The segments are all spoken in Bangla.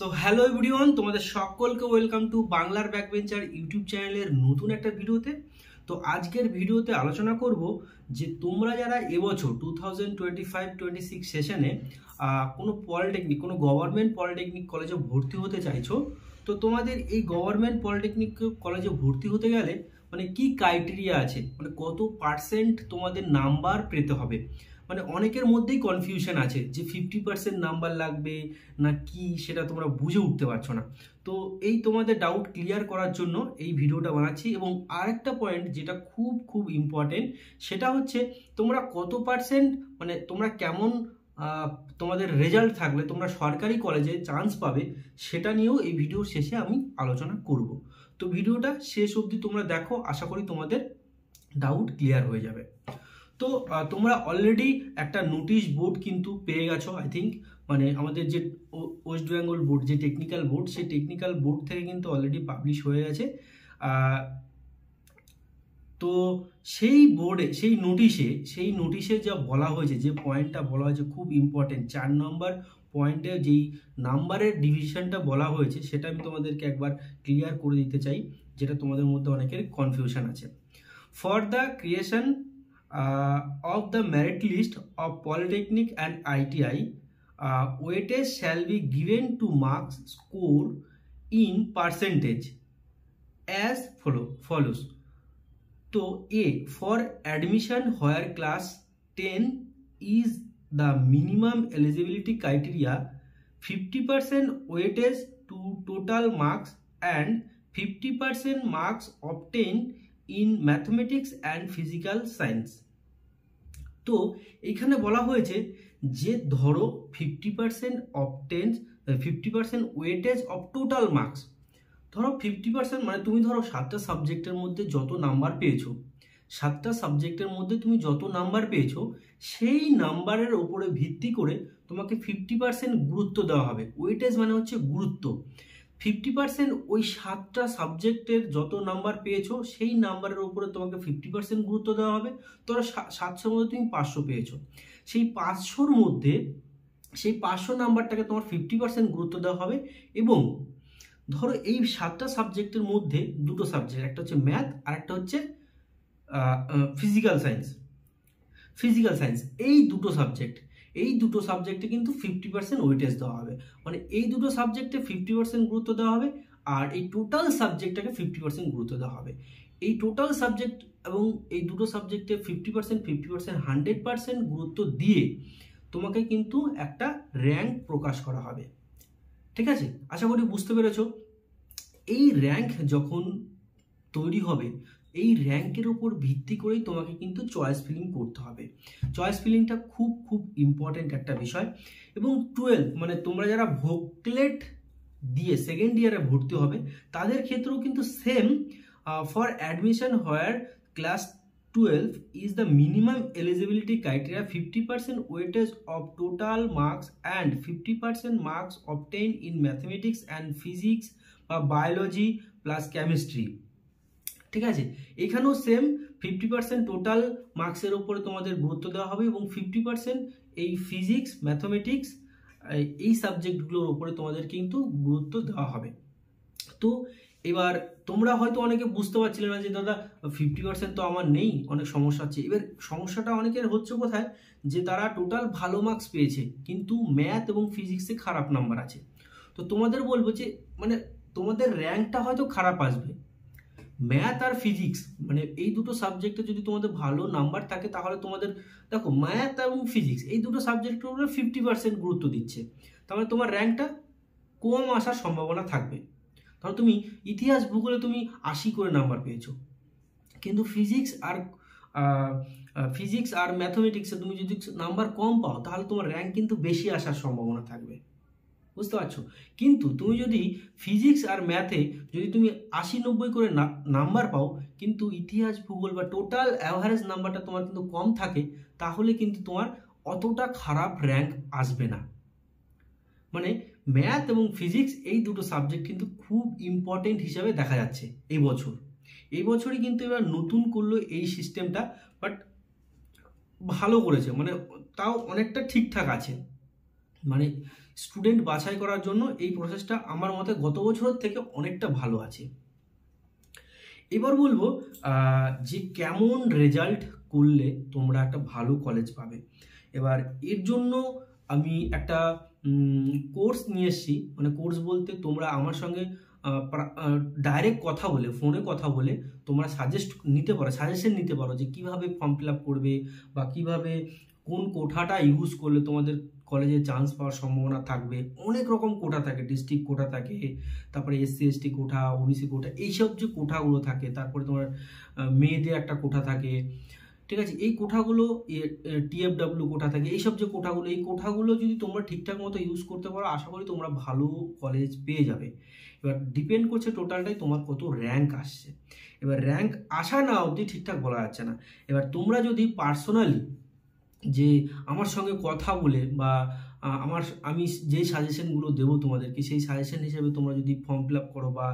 সো হ্যালো এভরিওয়ান, তোমাদের সকলকে ওয়েলকাম টু বাংলার ব্যাকবেঞ্চার ইউটিউব চ্যানেলের নতুন একটা ভিডিওতে। তো আজকের ভিডিওতে আলোচনা করব যে তোমরা যারা এবছর 2025-26 সেশনে কোনো পলিটেকনিক, কোনো গভর্নমেন্ট পলিটেকনিক কলেজে ভর্তি হতে চাইছো, তো তোমাদের এই গভর্নমেন্ট পলিটেকনিক কলেজে ভর্তি হতে গেলে মানে কি ক্রাইটেরিয়া আছে, মানে কত পার্সেন্ট তোমাদের নাম্বার পেতে হবে। মানে অনেকের মধ্যেই কনফিউশন আছে যে 50% নাম্বার লাগবে না কি, সেটা তোমরা বুঝে উঠতে পারছো না। তো এই তোমাদের ডাউট ক্লিয়ার করার জন্য এই ভিডিওটা বানাচ্ছি। এবং আরেকটা পয়েন্ট যেটা খুব খুব ইম্পর্টেন্ট, সেটা হচ্ছে তোমরা কত পার্সেন্ট, মানে তোমরা কেমন তোমাদের রেজাল্ট থাকলে তোমরা সরকারি কলেজে চান্স পাবে, সেটা নিয়েও এই ভিডিওর শেষে আমি আলোচনা করব। তো ভিডিওটা শেষ অবধি তোমরা দেখো, আশা করি তোমাদের ডাউট ক্লিয়ার হয়ে যাবে। তো তোমরা অলরেডি একটা নোটিশ বোর্ড কিন্তু পেয়ে গেছো আই থিঙ্ক, মানে আমাদের যে ওয়েস্ট বেঙ্গল বোর্ড, যে টেকনিক্যাল বোর্ড, সেই টেকনিক্যাল বোর্ড থেকে কিন্তু অলরেডি পাবলিশ হয়ে গেছে। তো সেই বোর্ডে, সেই নোটিশে যা বলা হয়েছে, যে পয়েন্টটা বলা হয়েছে খুব ইম্পর্টেন্ট, 4 নম্বর পয়েন্টে যেই নাম্বারের ডিভিশনটা বলা হয়েছে, সেটা আমি তোমাদেরকে একবার ক্লিয়ার করে দিতে চাই, যেটা তোমাদের মধ্যে অনেকের কনফিউশন আছে। For the creation of the merit list of Polytechnic and ITI, weightage shall be given to marks score in percentage as follows. So A, for admission where class 10 is the minimum eligibility criteria, 50% weightage to total marks and 50% marks obtained in mathematics and physical science. তো এখানে বলা হয়েছে যে ধরো 50% ওয়েটেজ অফ টোটাল মার্কস, ধরো 50%, মানে তুমি ধরো 7টা সাবজেক্টের মধ্যে যত নাম্বার পেয়েছো, 7টা সাবজেক্টের মধ্যে তুমি যত নাম্বার পেয়েছো, সেই নাম্বারের ওপরে ভিত্তি করে তোমাকে 50% গুরুত্ব দেওয়া হবে। ওয়েটেজ মানে হচ্ছে গুরুত্ব। 50% ওই 7টা সাবজেক্টের যত নাম্বার পেয়েছো, সেই নাম্বারের উপরে তোমাকে 50% গুরুত্ব দেওয়া হবে। ধরো 700-র মধ্যে তুমি 500 পেয়েছো, সেই 500-র মধ্যে সেই 500 নাম্বারটাকে তোমার 50% গুরুত্ব দেওয়া হবে। এবং ধরো এই 7টা সাবজেক্টের মধ্যে দুটো সাবজেক্ট, একটা হচ্ছে ম্যাথ আর একটা হচ্ছে ফিজিক্যাল সায়েন্স, এই দুটো সাবজেক্টে কিন্তু 50% ওয়েটেজ দেওয়া হবে। মানে এই দুটো সাবজেক্টে 50% গুরুত্ব দেওয়া হবে, আর এই টোটাল সাবজেক্টটাকে 50% গুরুত্ব দেওয়া হবে। এই টোটাল সাবজেক্ট এবং এই দুটো সাবজেক্টে 50% 100% গুরুত্ব দিয়ে তোমাকে কিন্তু একটা র্যাঙ্ক প্রকাশ করা হবে। ঠিক আছে, আশা করি বুঝতে পেরেছো। এই র্যাঙ্ক যখন তৈরি হবে, এই র্যাঙ্কের উপর ভিত্তি করেই তোমাকে কিন্তু চয়েস ফিলিং করতে হবে। চয়েস ফিলিংটা খুব খুব ইম্পর্টেন্ট একটা বিষয়। এবং 12, মানে তোমরা যারা ভোকলেট দিয়ে সেকেন্ড ইয়ারে ভর্তি হবে, তাদের ক্ষেত্রেও কিন্তু same, for admission where class 12 is the minimum eligibility criteria, 50% weightage of total marks and 50% marks obtained in mathematics and physics বা biology plus chemistry। ঠিক আছে, এখানেও সেম 50% টোটাল মার্কসের উপরে তোমাদের গুরুত্ব দেওয়া হবে এবং 50% এই ফিজিক্স, ম্যাথমেটিক্স, এই সাবজেক্টগুলোর উপরে তোমাদের কিন্তু গুরুত্ব দেওয়া হবে। তো এবার তোমরা হয়তো অনেকে বুঝতে পারছিলে না যে দাদা 50% তো আমার নেই, অনেক সমস্যা আছে। এবার সমস্যাটা অনেকের হচ্ছে কোথায়, যে তারা টোটাল ভালো মার্কস পেয়েছে কিন্তু ম্যাথ এবং ফিজিক্সে খারাপ নাম্বার আছে। তো তোমাদের বলবো যে মানে তোমাদের র্যাঙ্কটা হয়তো খারাপ আসবে, ম্যাথ আর ফিজিক্স, মানে এই দুটো সাবজেক্টে যদি তোমাদের ভালো নাম্বার থাকে, তাহলে তোমাদের দেখো ম্যাথ এবং ফিজিক্স এই দুটো সাবজেক্টের উপরে 50% গুরুত্ব দিচ্ছে, তাহলে তোমার র্যাঙ্কটা কম আসার সম্ভাবনা থাকবে। ধরো তুমি ইতিহাস ভূগোলে তুমি 80 করে নাম্বার পেয়েছো, কিন্তু ফিজিক্স আর ম্যাথমেটিক্সে তুমি যদি নাম্বার কম পাও, তাহলে তোমার র্যাঙ্ক কিন্তু বেশি আসার সম্ভাবনা থাকবে, বুঝতে পারছো। কিন্তু তুমি যদি ফিজিক্স আর ম্যাথে যদি তুমি 80-90 করে নাম্বার পাও, কিন্তু ইতিহাস ভূগোল বা টোটাল অ্যাভারেজ নাম্বারটা তোমার কিন্তু কম থাকে, তাহলে কিন্তু তোমার অতটা খারাপ র্যাঙ্ক আসবে না। মানে ম্যাথ এবং ফিজিক্স এই দুটো সাবজেক্ট কিন্তু খুব ইম্পর্টেন্ট হিসাবে দেখা যাচ্ছে এই বছরই কিন্তু এবার নতুন করলো এই সিস্টেমটা, বাট ভালো করেছে, মানে তাও অনেকটা ঠিকঠাক আছে। মানে স্টুডেন্ট বাছাই করার জন্য এই প্রসেসটা আমার মতে গত বছরের থেকে অনেকটা ভালো আছে। এবার বলবো যে কেমন রেজাল্ট করলে তোমরা একটা ভালো কলেজ পাবে। এবার এর জন্য আমি একটা কোর্স নিয়ে এসেছি, মানে কোর্স বলতে তোমরা আমার সঙ্গে ডাইরেক্ট কথা বলে, ফোনে কথা বলে তোমরা সাজেশন নিতে পারো যে কিভাবে ফর্ম ফিল আপ করবে বা কিভাবে কোন কোটাটা ইউজ করলে তোমাদের কলেজে চান্স পাওয়ার সম্ভাবনা থাকবে। অনেক রকম কোটা থাকে, ডিস্ট্রিক্ট কোটা থাকে, তারপরে SC ST কোটা, OBC কোটা, এইসব যে কোটাগুলো থাকে, তারপরে তোমার মেয়েদের একটা কোটা থাকে, ঠিক আছে, এই কোটাগুলো TFW কোটা থাকে, এইসব যে কোটাগুলো, এই কোটাগুলো যদি তোমরা ঠিকঠাক মতো ইউজ করতে পারো, আশা করি তোমরা ভালো কলেজ পেয়ে যাবে। এবার ডিপেন্ড করছে টোটালটাই তোমার কত র্যাঙ্ক আসছে। এবার র্যাঙ্ক আসা না অবধি ঠিকঠাক বলা যাচ্ছে না। এবার তোমরা যদি পার্সোনালি যে আমার সঙ্গে কথা বলে বা আমি যেই সাজেশনগুলো দেবো তোমাদেরকে, সেই সাজেশন হিসেবে তোমরা যদি ফর্ম ফিল আপ করো বা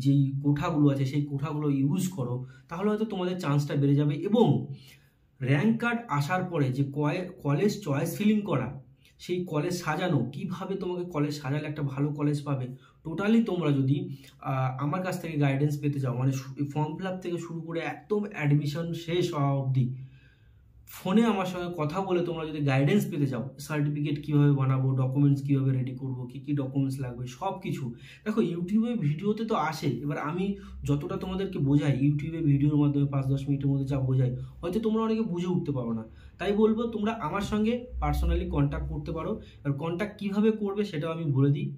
যেই কোঠাগুলো আছে সেই কোঠাগুলো ইউজ করো, তাহলে হয়তো তোমাদের চান্সটা বেড়ে যাবে। এবং র্যাঙ্ক কার্ড আসার পরে যে কলেজ চয়েস ফিলিং করা, সেই কলেজ সাজানো, কিভাবে তোমাকে কলেজ সাজালে একটা ভালো কলেজ পাবে, টোটালি তোমরা যদি আমার কাছ থেকে গাইডেন্স পেতে চাও, মানে ফর্ম ফিল আপ থেকে শুরু করে একদম অ্যাডমিশন শেষ হওয়া অবধি ফোনে আমার সঙ্গে কথা বলে তোমরা যদি গাইডেন্স পেতে চাও, সার্টিফিকেট কীভাবে বানাবো, ডকুমেন্টস কীভাবে রেডি করবো, কী কী ডকুমেন্টস লাগবে, সব কিছু দেখো ইউটিউবে ভিডিওতে তো আসে। এবার আমি যতটা তোমাদেরকে বোঝাই ইউটিউবে ভিডিওর মাধ্যমে 5-10 মিনিটের মধ্যে যা বোঝাই, হয়তো তোমরা অনেকে বুঝে উঠতে পারো না। তাই বলবো তোমরা আমার সঙ্গে পার্সোনালি কন্ট্যাক্ট করতে পারো। আর কন্ট্যাক্ট কীভাবে করবে সেটাও আমি বলে দিই।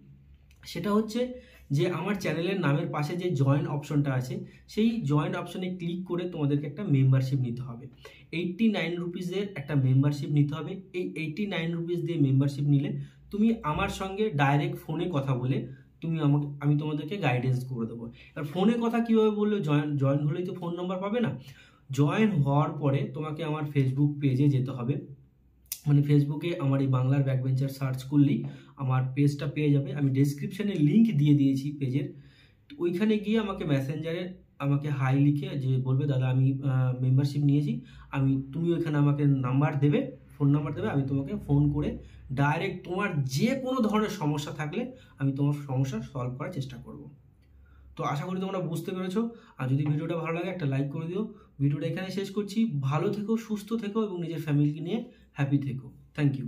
সেটা হচ্ছে যে আমার চ্যানেলের নামের পাশে যে জয়েন অপশনটা আছে, সেই জয়েন অপশনে ক্লিক করে তোমাদেরকে একটা মেম্বারশিপ নিতে হবে। 89 রুপিসের একটা মেম্বারশিপ নিতে হবে। এই 89 রুপিস দিয়ে মেম্বারশিপ নিলে তুমি আমার সঙ্গে ডাইরেক্ট ফোনে কথা বলে আমি তোমাদেরকে গাইডেন্স করে দেবো। আর ফোনে কথা কীভাবে বললে, জয়েন হলেই তো ফোন নাম্বার পাবে না। জয়েন হওয়ার পরে তোমাকে আমার ফেসবুক পেজে যেতে হবে, মানে ফেসবুকে আমার এই বাংলার ব্যাকবেঞ্চার সার্চ করলেই আমার পেজটা পেয়ে যাবে। আমি ডেসক্রিপশানে লিঙ্ক দিয়ে দিয়েছি পেজের, ওইখানে গিয়ে আমাকে মেসেঞ্জারে আমাকে হাই লিখে যে বলবে দাদা আমি মেম্বারশিপ নিয়েছি, তুমি ওইখানে আমাকে নাম্বার দেবে, ফোন নাম্বার দেবে, আমি তোমাকে ফোন করে ডাইরেক্ট তোমার যে কোনো ধরনের সমস্যা থাকলে আমি তোমার সমস্যা সলভ করার চেষ্টা করব। তো আশা করি তোমরা বুঝতে পেরেছো। আর যদি ভিডিওটা ভালো লাগে একটা লাইক করে দিও। ভিডিওটা এখানে শেষ করছি। ভালো থেকো, সুস্থ থেকো এবং নিজের ফ্যামিলিকে নিয়ে হ্যাপি থেকো। Thank you.